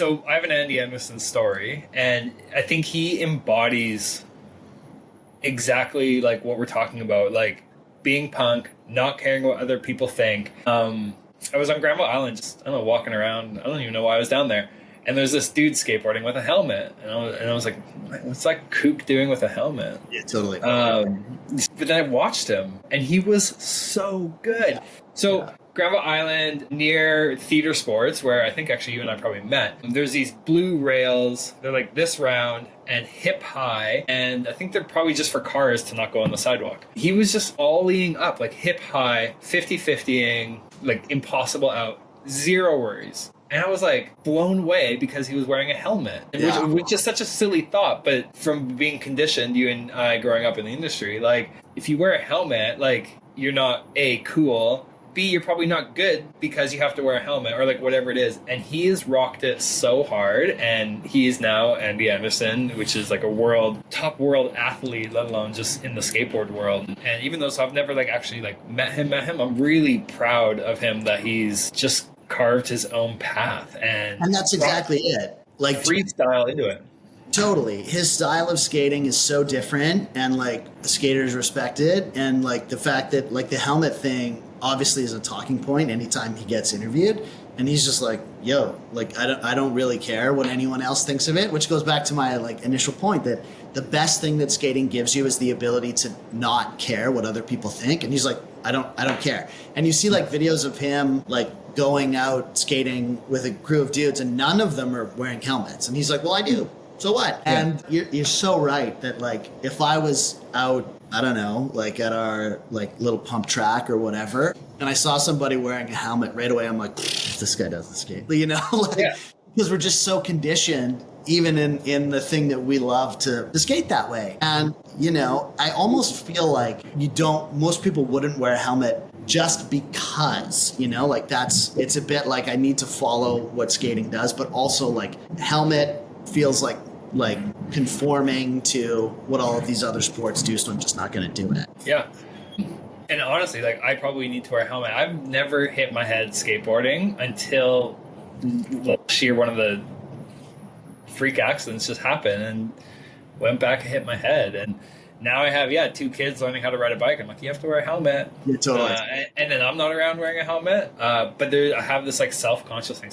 So I have an Andy Anderson story, and I think he embodies exactly like what we're talking about, like being punk, not caring what other people think. I was on Granville Island, just I don't know, walking around. I don't even know why I was down there. And there's this dude skateboarding with a helmet, and I was like, "What's that kook doing with a helmet?" Yeah, totally. But then I watched him, and he was so good. So Yeah. Granville Island near Theater Sports, where I think actually you and I probably met. There's these blue rails. They're like this round and hip high, and I think they're probably just for cars to not go on the sidewalk. He was just ollieing up, like hip high, 50-50ing, like impossible out, zero worries. And I was like blown away because he was wearing a helmet, Yeah. which is such a silly thought. But from being conditioned, you and I growing up in the industry, like if you wear a helmet, like you're not A, cool, B, you're probably not good because you have to wear a helmet or like whatever it is. And he has rocked it so hard, and he is now Andy Anderson, which is like a top world athlete, let alone just in the skateboard world. And even though so I've never like actually like met him, I'm really proud of him that he's just carved his own path and And that's exactly it. Like freestyle into it. totally. His style of skating is so different, and like skaters respect it, and like the fact that like the helmet thing obviously is a talking point anytime he gets interviewed, and he's just like, yo, like I don't really care what anyone else thinks of it, which goes back to my like initial point that the best thing that skating gives you is the ability to not care what other people think. And he's like, I don't care. And you see like videos of him like going out skating with a crew of dudes, and none of them are wearing helmets, and he's like, well, I do, so what? Yeah. And you're so right that like if I was out, I don't know, like at our like little pump track or whatever, and I saw somebody wearing a helmet, right away I'm like, this guy doesn't skate, you know. Like, Yeah. because we're just so conditioned even in the thing that we love to skate that way. And you know, I almost feel like most people wouldn't wear a helmet just because, you know, like it's a bit like I need to follow what skating does, but also like helmet feels like conforming to what all of these other sports do, so I'm just not going to do it. Yeah. And honestly, like I probably need to wear a helmet. I've never hit my head skateboarding until last year. One of the freak accidents just happened and went back and hit my head. And now I have two kids learning how to ride a bike. I'm like, you have to wear a helmet. Yeah, totally. And then I'm not around wearing a helmet. But I have this like self-conscious thing.